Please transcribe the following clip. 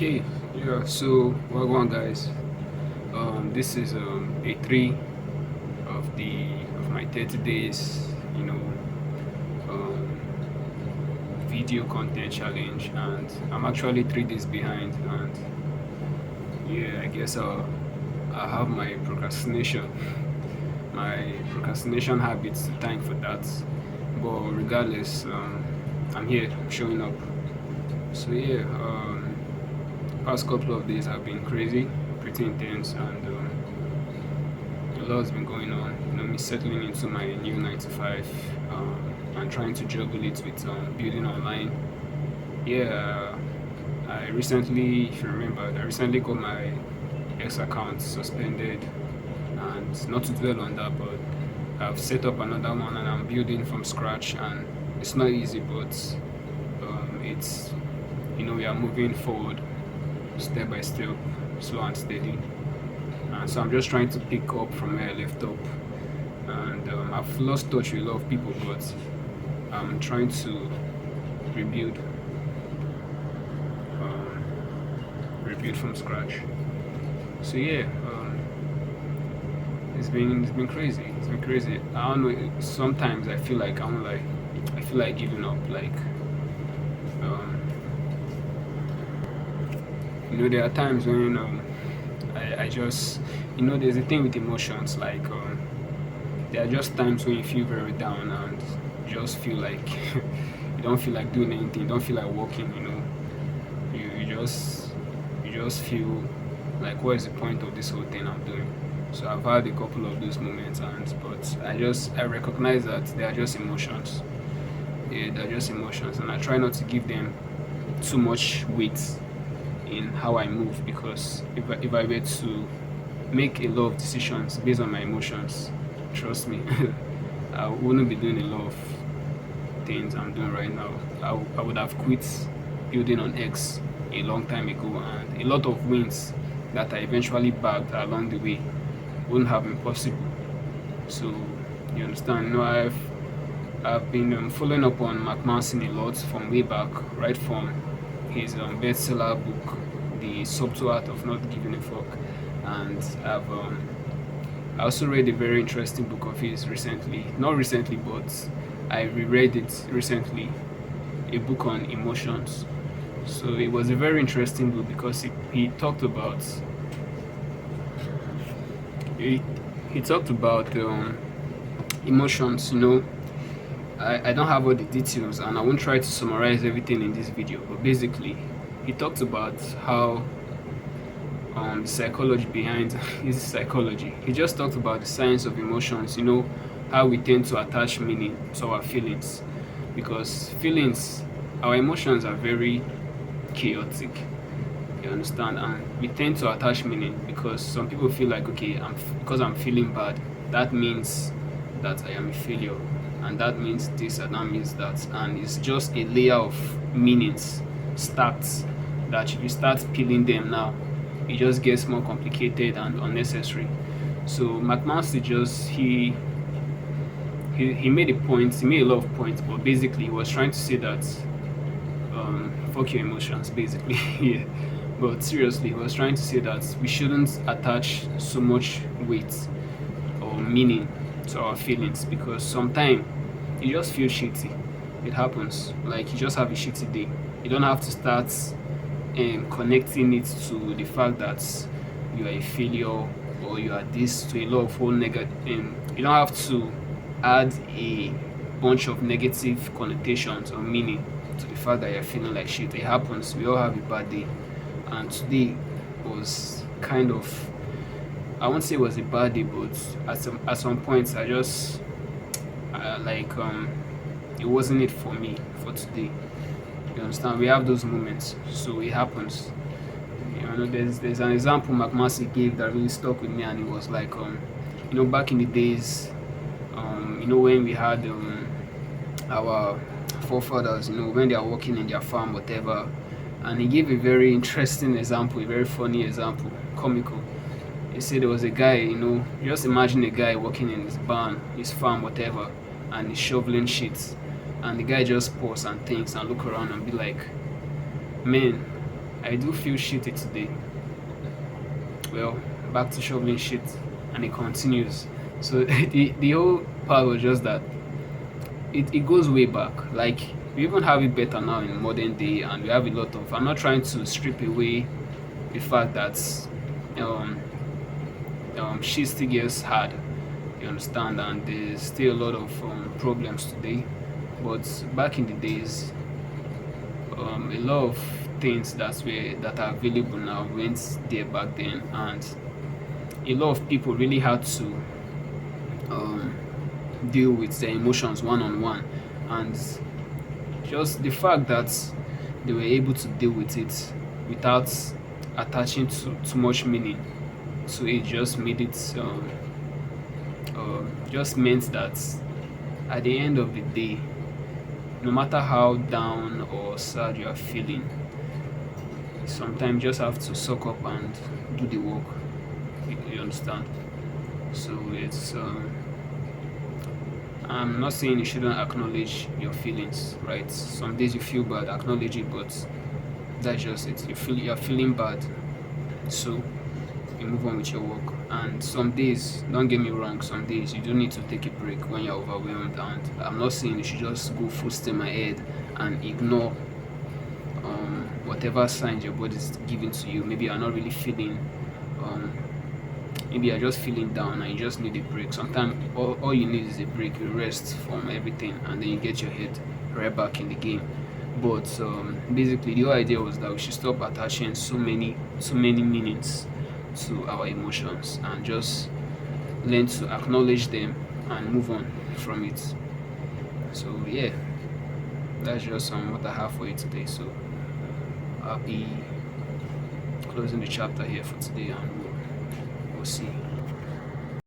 Okay, yeah, so well on guys. This is day three of my 30 days, you know, um, video content challenge, and I'm actually 3 days behind. And yeah, I guess I have my procrastination habits to thank for that. But regardless, I'm here, showing up. So yeah, past couple of days have been crazy, pretty intense, and a lot has been going on. Me settling into my new 9 to 5, and trying to juggle it with building online. Yeah, I recently, if you remember, I recently got my X account suspended, and not to dwell on that, but I've set up another one and I'm building from scratch, and it's not easy, but it's we are moving forward step by step, slow and steady. So I'm just trying to pick up from where I left up, and I've lost touch with a lot of people, but I'm trying to rebuild, rebuild from scratch. So yeah, it's been crazy. It's been crazy. I don't know. Sometimes I feel like giving up. Um, there are times when I just there's a thing with emotions, there are just times when you feel very down and you just feel like you don't feel like doing anything, you don't feel like walking, you just feel like, what is the point of this whole thing I'm doing? So I've had a couple of those moments, but I recognize that they are just emotions. Yeah, they're just emotions, and I try not to give them too much weight in how I move, because if I were to make a lot of decisions based on my emotions, trust me, I wouldn't be doing a lot of things I'm doing right now. I would have quit building on X a long time ago, and a lot of wins that I eventually bagged along the way wouldn't have been possible. So you understand? I've been following up on McManson a lot from way back, right from his bestseller book, The Subtle Art of Not Giving a Fuck, and I also read a very interesting book of his recently. Not recently, but I reread it recently. A book on emotions. So it was a very interesting book because he talked about he, he talked about emotions. I don't have all the details, and I won't try to summarize everything in this video, but basically he talked about how the psychology behind his psychology. He just talked about the science of emotions, how we tend to attach meaning to our feelings, because our emotions are very chaotic, you understand, and we tend to attach meaning because some people feel like, okay, because I'm feeling bad, that means that I am a failure, and that means this, and that means that, and it's just a layer of meanings stacked that if you start peeling them now, it just gets more complicated and unnecessary. So McManus he made a point, he made a lot of points, but basically he was trying to say that fuck your emotions, basically. Yeah. But seriously, he was trying to say that we shouldn't attach so much weight or meaning to our feelings, because sometimes you just feel shitty. It happens. Like, you just have a shitty day. You don't have to start connecting it to the fact that you are a failure or you are this, to a lot of whole negative. You don't have to add a bunch of negative connotations or meaning to the fact that you're feeling like shit. It happens. We all have a bad day, and today was kind of, I won't say it was a bad day, but at some points I just it wasn't it for me for today. You understand? We have those moments, so it happens. There's an example McMaster gave that really stuck with me, and it was like, back in the days, when we had our forefathers, when they are working in their farm, whatever. And he gave a very interesting example, a very funny example, comical. He said there was a guy, just imagine a guy working in his barn, his farm, whatever, and he's shoveling shit. And the guy just pause and thinks and look around and be like, man, I do feel shitty today. Well, back to shoveling shit, and it continues. So the whole part was just that it goes way back. Like, we even have it better now in modern day, and we have a lot of. I'm not trying to strip away the fact that um, she still gets hard. You understand, and there's still a lot of problems today. But back in the days, a lot of things that are available now weren't there back then, and a lot of people really had to um, deal with their emotions one on one, and just the fact that they were able to deal with it without attaching too much meaning to it just made it just meant that at the end of the day, no matter how down or sad you are feeling, sometimes you just have to suck up and do the work. You understand? So it's I'm not saying you shouldn't acknowledge your feelings, right? Some days you feel bad, acknowledge it, but that's just it. You're feeling bad, so you move on with your work. And some days, don't get me wrong, some days you do need to take a break when you're overwhelmed. And I'm not saying you should just go full steam ahead and ignore whatever signs your body is giving to you. Maybe you're not really feeling um, maybe you're just feeling down and you just need a break. Sometimes all you need is a break, you rest from everything, and then you get your head right back in the game. But basically, the whole idea was that we should stop attaching so many meanings to our emotions and just learn to acknowledge them and move on from it. So yeah, that's just what I have for you today. So I'll be closing the chapter here for today, and we'll